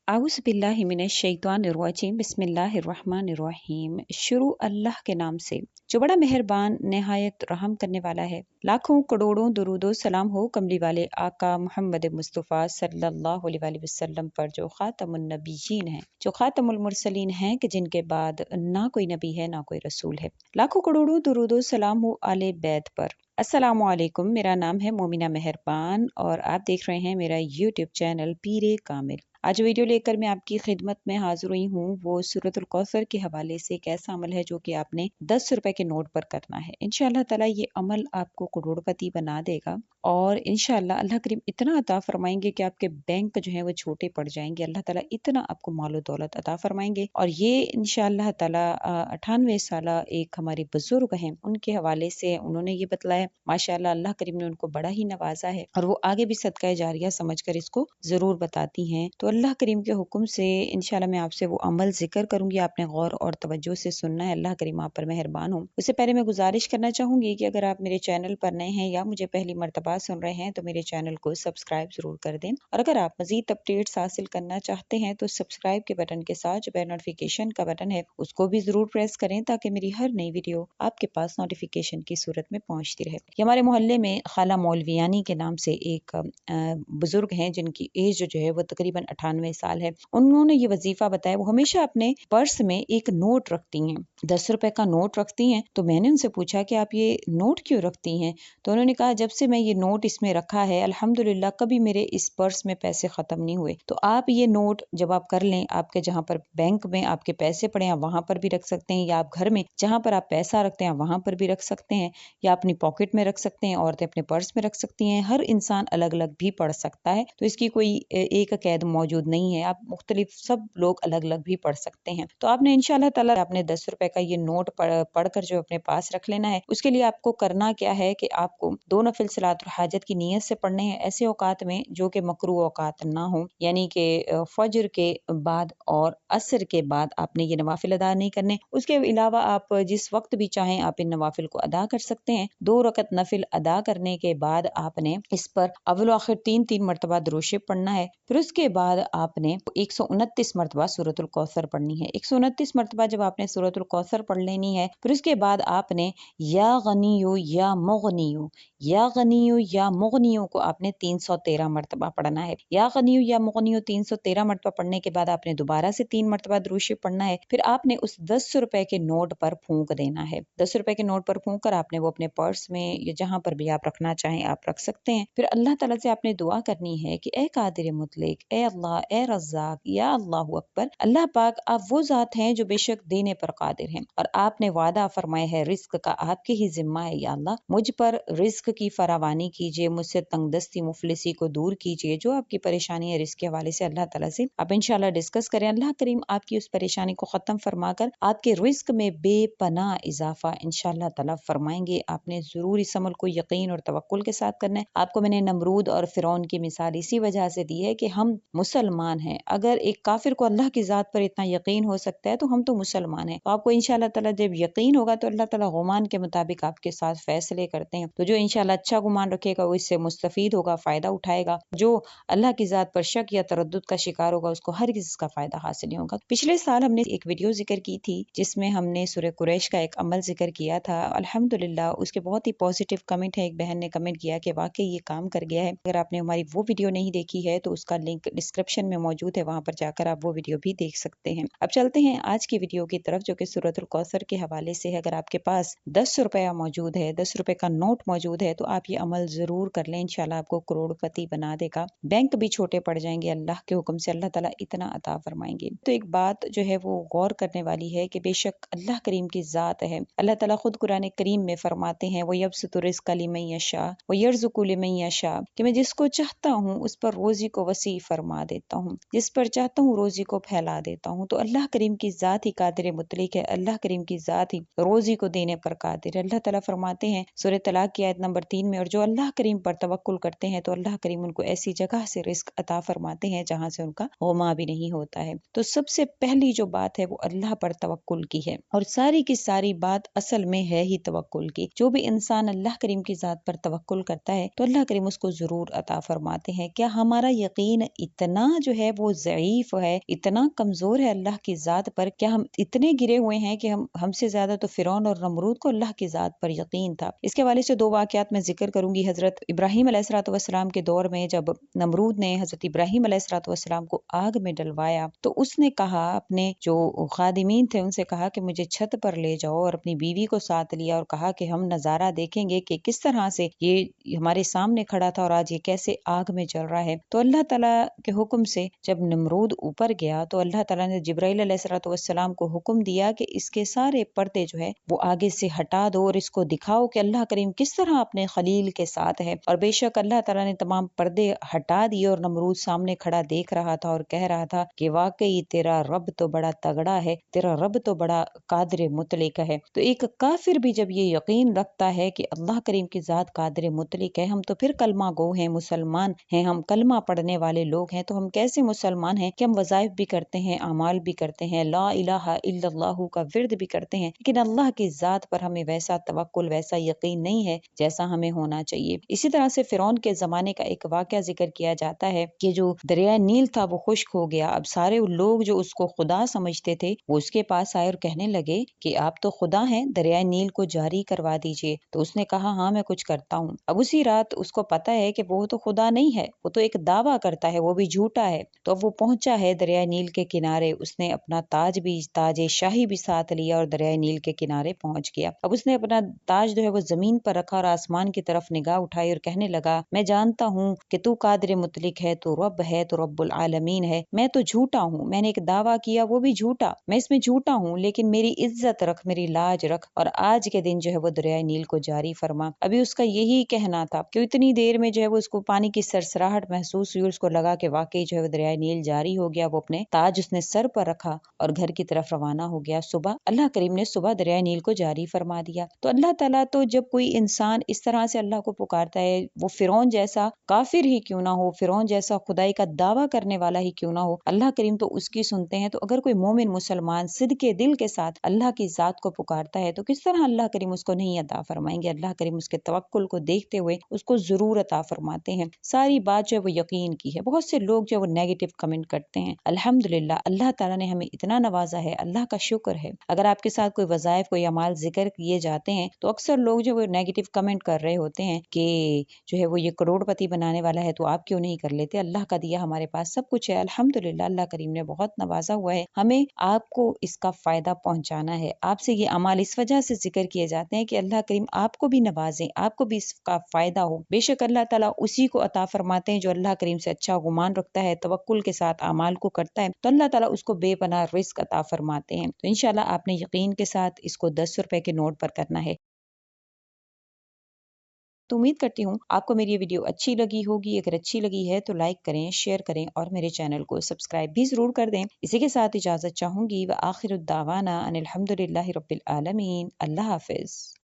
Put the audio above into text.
आउज़ बिल्लाहि मिनश शैतानिर्रजीम बिस्मिल्लाहिर्रहमानिर्रहीम। शुरू अल्लाह के नाम से जो बड़ा मेहरबान नहायत रहम करने वाला है। लाखों करोड़ों दुरूदो सलाम हो कमली वाले आका मोहम्मद मुस्तफ़ा सल्लल्लाहु अलैहि वसल्लम पर जो खातमुन नबीयीन हैं, जो खातमुल मुरसलीन हैं कि जिनके बाद ना कोई नबी है ना कोई रसूल है। लाखों करोड़ों दुरूदो सलाम हो आले बैत पर। अस्सलामु अलैकुम। मेरा नाम है मोमिना मेहरबान और आप देख रहे हैं मेरा यूट्यूब चैनल पीरे कामिल। आज वीडियो लेकर मैं आपकी खिदमत में हाजिर हुई हूँ। वो सूरतुल कौसर के हवाले से एक ऐसा अमल है जो कि आपने 10 रुपए के नोट पर करना है। इंशाअल्लाह ताला ये अमल आपको करोड़पति बना देगा और इंशाअल्लाह अल्लाह करीम इतना अता फरमाएंगे कि आपके बैंक जो है वो छोटे पड़ जाएंगे। अल्लाह ताला इतना आपको मालो दौलत अता फरमाएंगे और ये इंशाअल्लाह ताला 98 साला एक हमारी बुजुर्ग हैं, उनके हवाले से उन्होंने ये बतलाया। माशाअल्लाह अल्लाह करीम ने उनको बड़ा ही नवाजा है और वो आगे भी सदका जारिया समझकर इसको जरूर बताती हैं। तो अल्लाह करीम के हुक्म से इंशाल्लाह मैं आपसे वो अमल जिक्र करूंगी, आपने गौर और तवज्जो से सुनना है। अल्लाह करीम आप पर मेहरबान हो। उससे पहले मैं गुजारिश करना चाहूंगी कि अगर आप मेरे चैनल पर नए हैं या मुझे पहली मर्तबा सुन रहे हैं तो मेरे चैनल को सब्सक्राइब जरूर कर दें और अगर आप मजीद अपडेट्स हासिल करना चाहते हैं तो सब्सक्राइब के बटन के साथ जो बेल नोटिफिकेशन का बटन है उसको भी जरूर प्रेस करें ताकि मेरी हर नई वीडियो आपके पास नोटिफिकेशन की सूरत में पहुंचती रहे। ये हमारे मोहल्ले में खाला मौलवियानी के नाम से एक बुजुर्ग हैं जिनकी एज जो है वो तकरीबन 98 साल है। उन्होंने ये वजीफा बताया। वो हमेशा अपने पर्स में एक नोट रखती हैं, 10 रुपए का नोट रखती हैं। तो मैंने उनसे पूछा कि आप ये नोट क्यों रखती हैं? तो उन्होंने कहा जब से मैं ये नोट इसमें रखा है अल्हम्दुलिल्लाह कभी मेरे इस पर्स में पैसे खत्म नहीं हुए। तो आप ये नोट जब आप कर लें, आपके जहाँ पर बैंक में आपके पैसे पड़े हैं वहां पर भी रख सकते हैं या आप घर में जहाँ पर आप पैसा रखते हैं वहां पर भी रख सकते हैं या अपनी पॉकेट में रख सकते हैं, औरतें अपने पर्स में रख सकती हैं। हर इंसान अलग अलग भी पढ़ सकता है तो इसकी कोई एक कैद मौजूद नहीं है। आप मुख्तलिफ सब लोग अलग अलग भी पढ़ सकते हैं। तो आपने इंशाल्लाह ताला आपने 10 रुपए का ये नोट पढ़कर जो अपने पास रख लेना है। उसके लिए आपको करना क्या है कि आपको 2 नफिल सलातुल हाजत की नीयत से पढ़ने हैं ऐसे औकात में जो कि मकरूह औकात ना हो, यानी कि फजर के बाद और असर के बाद आपने ये नवाफिल अदा नहीं करने। उसके अलावा आप जिस वक्त भी चाहें आप इन नवाफिल को अदा कर सकते हैं। 2 रकत नफिल अदा करने के बाद आपने इस पर अव्वल आखिर 3-3 मरतबा दुरूद शरीफ पढ़ना है। फिर उसके बाद आपने 129 मरतबा सूरतुल कौसर पढ़नी है। 129 मरतबा जब आपने सूरतुल कौसर पढ़ लेनी है फिर उसके बाद आपने या गनियो या मुगनियो, या गनियो या मुगनियो को आपने 313 मरतबा पढ़ना है। या गनियो या मुगनियो 313 मरतबा पढ़ने के बाद आपने दोबारा से 3 मरतबा दुरूद शरीफ पढ़ना है। फिर आपने उस 10 रुपए के नोट पर फूंक देना है। 10 रुपए के नोट पर फूंक कर आपने वो अपने पर्स में या जहां पर भी आप रखना चाहें आप रख सकते हैं। फिर अल्लाह ताला से आपने दुआ करनी है कि ए कादिर मुतलिक, ए अल्लाह, ए रज़्ज़ाक, या अल्लाह अकबर। अल्लाह पाक आप वो ज़ात हैं जो बेशक देने पर कादिर हैं और आपने वादा फरमाया है रिज्क का आपके ही जिम्मा है। या अल्लाह मुझ पर रिज्क की फरावानी कीजिए, मुझसे तंगदस्ती मुफलिसी को दूर कीजिए। जो आपकी परेशानी है रिज्क के हवाले से अल्लाह ताला से आप इंशाल्लाह डिस्कस करें। अल्लाह करीम आपकी उस परेशानी को खत्म फरमाकर आपके रिज्क में बेपनाह इजाफा इंशाल्लाह ताला फरमाएंगे। आपने जरूर इस अमल को यकीन और तवक्कुल के साथ करना है। आपको मैंने नमरूद और फिरौन की मिसाल इसी वजह से दी है कि हम मुसलमान हैं। अगर एक काफिर को अल्लाह की जात पर इतना यकीन हो सकता है तो हम तो मुसलमान हैं। तो आपको इंशाल्लाह ताला जब यकीन होगा तो अल्लाह ताला गुमान के मुताबिक आपके साथ फैसले करते हैं। तो जो इंशाल्लाह अच्छा गुमान रखेगा वो इससे मुस्तफीद होगा, फायदा उठाएगा। जो अल्लाह की जात पर शक या तरद्दुद का शिकार होगा उसको हर किसी का फायदा हासिल नहीं होगा। पिछले साल हमने एक वीडियो जिक्र की थी जिसमें हमने सूरह कुरैश का एक अमल जिक्र किया था। अल्हम्दुलिल्लाह उसके बहुत ही पॉजिटिव कमेंट है। एक बहन ने कमेंट किया कि वाकई ये काम कर गया है। अगर आपने हमारी वो वीडियो नहीं देखी है तो उसका लिंक डिस्क्रिप्शन में मौजूद है, वहां पर जाकर आप वो वीडियो भी देख सकते हैं। अब चलते हैं आज की वीडियो की तरफ जो कि सूरतुल कौसर के हवाले से है। अगर आपके पास 10 रुपया मौजूद है, 10 रुपए का नोट मौजूद है तो आप ये अमल जरूर कर लें। इंशाल्लाह आपको करोड़पति बना देगा। बैंक भी छोटे पड़ जाएंगे अल्लाह के हुक्म से। अल्लाह ताला इतना अता फरमाएंगे। तो एक बात जो है वो गौर करने वाली है कि बेशक अल्लाह करीम की जात है। अल्लाह ताला खुद कुरान करीम में फरमाते हैं वो यब्सुतु रिज़्क़ लिमन यशा व यर्ज़ुक़ु लिमन यशा कि मैं जिसको चाहता हूँ उस पर रोजी को वसी फरमा देता हूँ, जिस पर चाहता हूँ रोजी को फैला देता हूँ। तो अल्लाह करीम की जात ही कादिर मुतलिक है। اللہ کریم کی ذات ہی روزی کو دینے پر قادر ہے۔ اللہ تعالیٰ فرماتے ہیں سورہ طلاق کی آیت نمبر 3 میں، اور جو اللہ کریم پر توکل کرتے ہیں تو اللہ کریم ان کو ایسی جگہ سے رزق عطا فرماتے ہیں جہاں سے ان کا غما بھی نہیں ہوتا ہے۔ تو سب سے پہلی جو بات ہے وہ اللہ پر توکل کی ہے، اور ساری کی ساری بات اصل میں ہے ہی توکل کی۔ جو بھی انسان اللہ کریم کی ذات پر توکل کرتا ہے تو اللہ کریم اس کو ضرور عطا فرماتے ہیں۔ کیا ہمارا یقین اتنا جو ہے وہ ضعیف ہے، اتنا کمزور ہے اللہ کی ذات پر؟ کیا ہم اتنے گرے ہوئے ہیں کہ ہم سے زیادہ تو فرعون اور نمرود کو اللہ کی ذات پر یقین تھا؟ اس کے حوالے سے دو واقعات میں ذکر کروں گی۔ حضرت ابراہیم علیہ الصلوۃ والسلام کے دور میں جب نمرود نے حضرت ابراہیم علیہ الصلوۃ والسلام کو آگ میں ڈلوایا تو اس نے کہا، اپنے جو خادمین تھے ان سے کہا کہ مجھے چھت پر لے جاؤ، اور اپنی بیوی کو ساتھ لیا اور کہا کہ ہم نظارہ دیکھیں گے کہ کس طرح سے یہ ہمارے سامنے کھڑا تھا اور آج یہ کیسے آگ میں جل رہا ہے۔ تو اللہ تعالیٰ کے حکم سے جب نمرود اوپر گیا تو اللہ تعالیٰ نے جبرائیل علیہ الصلوۃ والسلام کو حکم دیا کہ اس کے سارے پردے جو ہے وہ آگے سے ہٹا دو اور اس کو دکھاؤ کہ اللہ کریم کس طرح اپنے خلیل کے ساتھ ہے۔ اور بے شک اللہ تعالیٰ نے تمام پردے ہٹا دیے اور نمرود سامنے کھڑا دیکھ رہا تھا اور کہہ رہا تھا کہ واقعی تیرا رب تو بڑا تگڑا ہے، تیرا رب تو بڑا قادر مطلق ہے۔ تو ایک کافر بھی جب یہ یقین رکھتا ہے کہ اللہ کریم کی ذات قادر مطلق ہے، ہم تو پھر کلمہ گو ہیں، مسلمان ہیں، ہم کلمہ پڑھنے والے لوگ ہیں، تو ہم کیسے مسلمان ہیں کہ ہم وظائف بھی کرتے ہیں، اعمال بھی کرتے ہیں، لا الہ الا اللہ کا ورد بھی کرتے ہیں، لیکن اللہ کی ذات پر ہمیں ویسا توکل، ویسا یقین نہیں ہے جیسا ہمیں ہونا چاہیے۔ اسی طرح سے فرعون کے زمانے کا ایک واقعہ ذکر کیا جاتا ہے کہ جو دریائے نیل تھا وہ خشک ہو گیا۔ اب سارے لوگ جو اس کو خدا سمجھتے تھے وہ اس کے پاس آئے اور کہنے لگے کہ آپ تو خدا ہیں، دریائے نیل کو جاری کروا دیجئے۔ تو اس نے کہا ہاں میں کچھ کرتا ہوں۔ اب اسی رات اس کو پتا ہے کہ وہ تو خدا نہیں ہے، وہ تو ایک دعویٰ کرتا ہے، وہ بھی جھوٹا ہے۔ تو اب وہ پہنچا ہے دریائے نیل کے کنارے، اس نے اپنا تاج شاہی بھی ساتھ لیا اور دریائے نیل کے کنارے پہنچ گیا۔ اب اس نے اپنا تاج جو ہے وہ زمین پر رکھا اور آسمان کی طرف نگاہ اٹھائی اور کہنے لگا میں جانتا ہوں کہ تو قادر مطلق ہے، تو رب ہے، تو رب العالمین ہے، میں تو جھوٹا ہوں، میں نے ایک دعویٰ کیا وہ بھی جھوٹا، میں اس میں جھوٹا ہوں، لیکن میری عزت رکھ، میری لاج رکھ، اور آج کے دن جو ہے وہ دریائے نیل کو جاری فرما۔ ابھی اس کا یہی کہنا تھا کہ اتنی دیر میں جو ہے وہ اس کو پانی کی سرسراہٹ محسوس ہوئی، اس کو لگا کہ واقعی جو ہے وہ دریائے نیل جاری ہو گیا۔ وہ اپنے تاج اس نے سر پر رکھا اور گھر کی طرف روانہ ہو گیا۔ صبح اللہ کریم نے صبح دریائے نیل کو جاری فرما دیا۔ تو اللہ تعالیٰ تو جب کوئی انسان اس طرح سے اللہ کو پکارتا ہے، وہ فرعون جیسا کافر ہی کیوں نہ ہو، فرعون جیسا خدائی کا دعویٰ کرنے والا ہی کیوں نہ ہو، اللہ کریم تو اس کی سنتے ہیں۔ تو اگر کوئی مومن مسلمان صدق دل کے ساتھ اللہ کی ذات کو پکارتا ہے تو کس طرح اللہ کریم اس کو نہیں عطا فرمائیں گے؟ اللہ کریم اس کے توکل کو دیکھتے ہوئے اس کو ضرور عطا فرماتے ہیں۔ ساری بات جو ہے وہ یقین کی ہے۔ بہت سے لوگ جو ہے وہ نیگیٹو کمنٹ کرتے ہیں، الحمدللہ اللہ تعالیٰ نے ہمیں اتنا نوازا ہے، اللہ کا شکر ہے۔ اگر آپ کے ساتھ کوئی وظائف، کوئی اعمال ذکر کیے جاتے ہیں تو اکثر لوگ جو وہ نیگیٹو کمنٹ کر رہے ہوتے ہیں کہ جو ہے وہ یہ کروڑ پتی بنانے والا ہے تو آپ کیوں نہیں کر لیتے؟ اللہ کا دیا ہمارے پاس سب کچھ ہے، الحمدللہ اللہ کریم نے بہت نوازا ہوا ہے، ہمیں آپ کو اس کا فائدہ پہنچانا ہے۔ آپ سے یہ اعمال اس وجہ سے ذکر کیے جاتے ہیں کہ اللہ کریم آپ کو بھی نوازیں، آپ کو بھی اس کا فائدہ ہو۔ بے شک اللہ تعالیٰ اسی کو عطا فرماتے ہیں جو اللہ کریم سے اچھا گمان رکھتا ہے، توکل کے ساتھ اعمال کو کرتا ہے، تو اللہ تعالیٰ اس کو بے پناہ رزق عطا فرماتے ہیں۔ تو انشاءاللہ آپ نے یقین کے ساتھ اس کو 10 روپے کے نوٹ پر کرنا ہے۔ تو امید کرتی ہوں آپ کو میری یہ ویڈیو اچھی لگی ہوگی۔ اگر اچھی لگی ہے تو لائک کریں، شیئر کریں اور میرے چینل کو سبسکرائب بھی ضرور کر دیں۔ اسی کے ساتھ اجازت چاہوں گی، وآخر الدعوانا ان الحمد للہ رب العالمین۔ اللہ حافظ۔